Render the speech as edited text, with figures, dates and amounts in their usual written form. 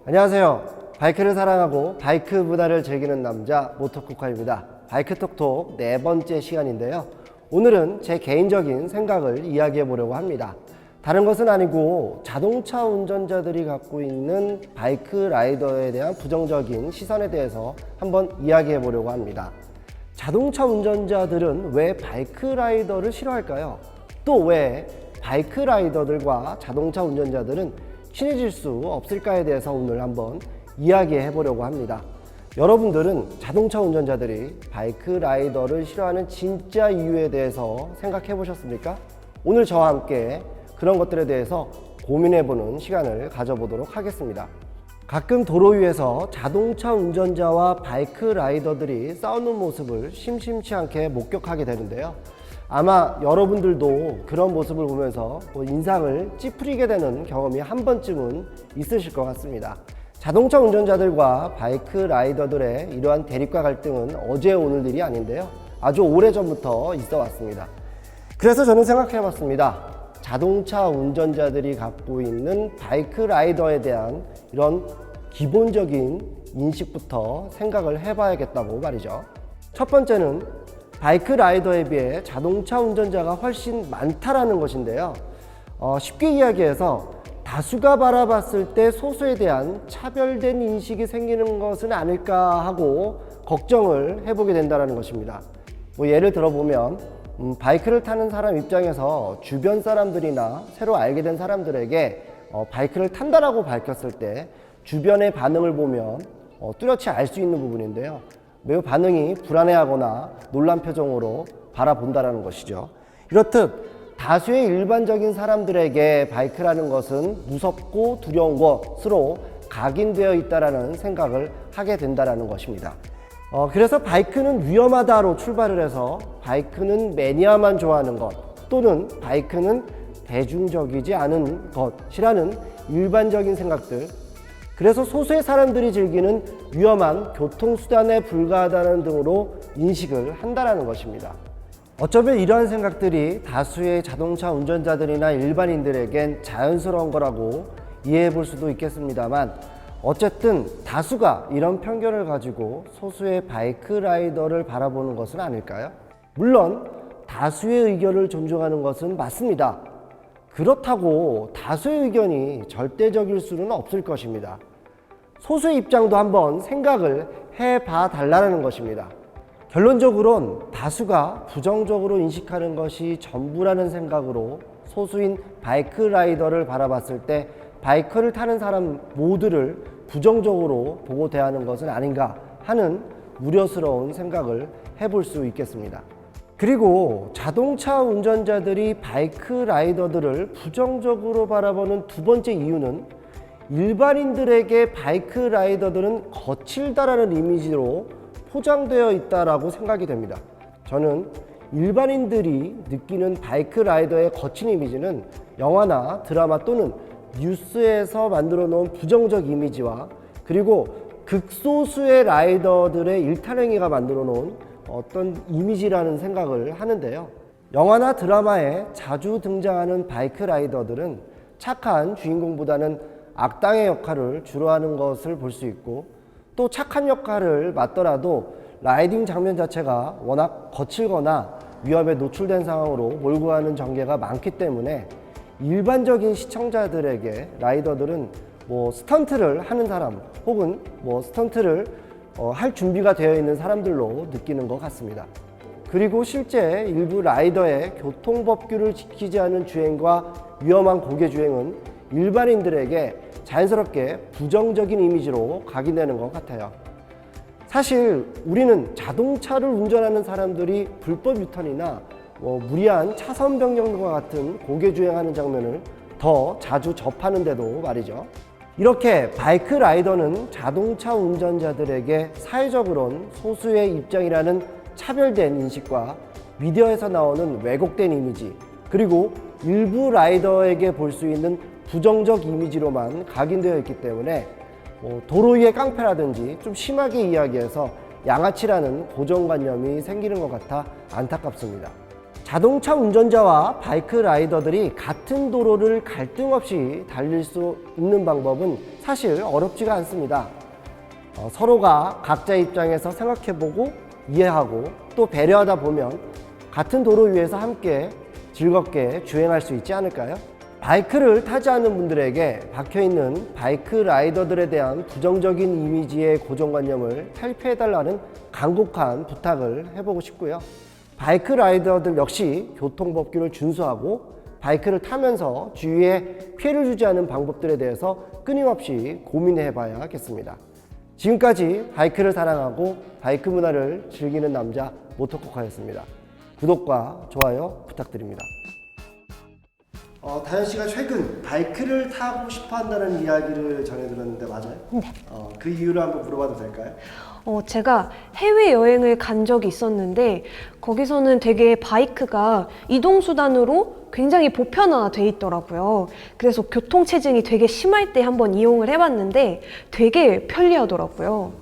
안녕하세요. 바이크를 사랑하고 바이크 문화를 즐기는 남자 모토코카입니다. 바이크톡톡 네 번째 시간인데요. 오늘은 제 개인적인 생각을 이야기해 보려고 합니다. 다른 것은 아니고 자동차 운전자들이 갖고 있는 바이크 라이더에 대한 부정적인 시선에 대해서 한번 이야기해 보려고 합니다. 자동차 운전자들은 왜 바이크 라이더를 싫어할까요? 또 왜 바이크 라이더들과 자동차 운전자들은 친해질 수 없을까에 대해서 오늘 한번 이야기해 보려고 합니다. 여러분들은 자동차 운전자들이 바이크 라이더를 싫어하는 진짜 이유에 대해서 생각해 보셨습니까? 오늘 저와 함께 그런 것들에 대해서 고민해 보는 시간을 가져보도록 하겠습니다. 가끔 도로 위에서 자동차 운전자와 바이크 라이더들이 싸우는 모습을 심심치 않게 목격하게 되는데요. 아마 여러분들도 그런 모습을 보면서 인상을 찌푸리게 되는 경험이 한 번쯤은 있으실 것 같습니다. 자동차 운전자들과 바이크 라이더들의 이러한 대립과 갈등은 어제 오늘 일이 아닌데요. 아주 오래전부터 있어 왔습니다. 그래서 저는 생각해 봤습니다. 자동차 운전자들이 갖고 있는 바이크 라이더에 대한 이런 기본적인 인식부터 생각을 해봐야겠다고 말이죠. 첫 번째는 바이크 라이더에 비해 자동차 운전자가 훨씬 많다라는 것인데요. 쉽게 이야기해서 다수가 바라봤을 때 소수에 대한 차별된 인식이 생기는 것은 아닐까 하고 걱정을 해보게 된다는 것입니다. 예를 들어보면 바이크를 타는 사람 입장에서 주변 사람들이나 새로 알게 된 사람들에게 바이크를 탄다라고 밝혔을 때 주변의 반응을 보면 뚜렷이 알 수 있는 부분인데요. 매우 반응이 불안해하거나 놀란 표정으로 바라본다는 것이죠. 이렇듯 다수의 일반적인 사람들에게 바이크라는 것은 무섭고 두려운 것으로 각인되어 있다는 생각을 하게 된다는 것입니다. 그래서 바이크는 위험하다로 출발을 해서 바이크는 매니아만 좋아하는 것 또는 바이크는 대중적이지 않은 것이라는 일반적인 생각들, 그래서 소수의 사람들이 즐기는 위험한 교통수단에 불과하다는 등으로 인식을 한다는 것입니다. 어쩌면 이러한 생각들이 다수의 자동차 운전자들이나 일반인들에겐 자연스러운 거라고 이해해 볼 수도 있겠습니다만, 어쨌든 다수가 이런 편견을 가지고 소수의 바이크 라이더를 바라보는 것은 아닐까요? 물론 다수의 의견을 존중하는 것은 맞습니다. 그렇다고 다수의 의견이 절대적일 수는 없을 것입니다. 소수의 입장도 한번 생각을 해봐 달라는 것입니다. 결론적으론 다수가 부정적으로 인식하는 것이 전부라는 생각으로 소수인 바이크 라이더를 바라봤을 때 바이크를 타는 사람 모두를 부정적으로 보고 대하는 것은 아닌가 하는 우려스러운 생각을 해볼 수 있겠습니다. 그리고 자동차 운전자들이 바이크 라이더들을 부정적으로 바라보는 두 번째 이유는 일반인들에게 바이크 라이더들은 거칠다라는 이미지로 포장되어 있다라고 생각이 됩니다. 저는 일반인들이 느끼는 바이크 라이더의 거친 이미지는 영화나 드라마 또는 뉴스에서 만들어 놓은 부정적 이미지와 그리고 극소수의 라이더들의 일탈행위가 만들어 놓은 어떤 이미지라는 생각을 하는데요. 영화나 드라마에 자주 등장하는 바이크 라이더들은 착한 주인공보다는 악당의 역할을 주로 하는 것을 볼 수 있고, 또 착한 역할을 맡더라도 라이딩 장면 자체가 워낙 거칠거나 위험에 노출된 상황으로 몰고 가는 전개가 많기 때문에 일반적인 시청자들에게 라이더들은 스턴트를 하는 사람 혹은 스턴트를 할 준비가 되어 있는 사람들로 느끼는 것 같습니다. 그리고 실제 일부 라이더의 교통법규를 지키지 않은 주행과 위험한 고개 주행은 일반인들에게 자연스럽게 부정적인 이미지로 각인되는 것 같아요. 사실 우리는 자동차를 운전하는 사람들이 불법 유턴이나 무리한 차선 변경과 같은 고개 주행하는 장면을 더 자주 접하는데도 말이죠. 이렇게 바이크 라이더는 자동차 운전자들에게 사회적으로는 소수의 입장이라는 차별된 인식과 미디어에서 나오는 왜곡된 이미지, 그리고 일부 라이더에게 볼 수 있는 부정적 이미지로만 각인되어 있기 때문에 도로 위의 깡패라든지 좀 심하게 이야기해서 양아치라는 고정관념이 생기는 것 같아 안타깝습니다. 자동차 운전자와 바이크 라이더들이 같은 도로를 갈등 없이 달릴 수 있는 방법은 사실 어렵지가 않습니다. 서로가 각자의 입장에서 생각해보고 이해하고 또 배려하다 보면 같은 도로 위에서 함께 즐겁게 주행할 수 있지 않을까요? 바이크를 타지 않는 분들에게 박혀있는 바이크 라이더들에 대한 부정적인 이미지의 고정관념을 탈피해달라는 간곡한 부탁을 해보고 싶고요. 바이크 라이더들 역시 교통법규를 준수하고 바이크를 타면서 주위에 피해를 주지 않는 방법들에 대해서 끊임없이 고민해 봐야겠습니다. 지금까지 바이크를 사랑하고 바이크 문화를 즐기는 남자 모토코카였습니다. 구독과 좋아요 부탁드립니다. 다현 씨가 최근 바이크를 타고 싶어 한다는 이야기를 전해 들었는데 맞아요? 네. 그 이유를 한번 물어봐도 될까요? 제가 해외여행을 간 적이 있었는데 거기서는 되게 바이크가 이동수단으로 굉장히 보편화돼 있더라고요. 그래서 교통체증이 되게 심할 때 한번 이용을 해봤는데 되게 편리하더라고요.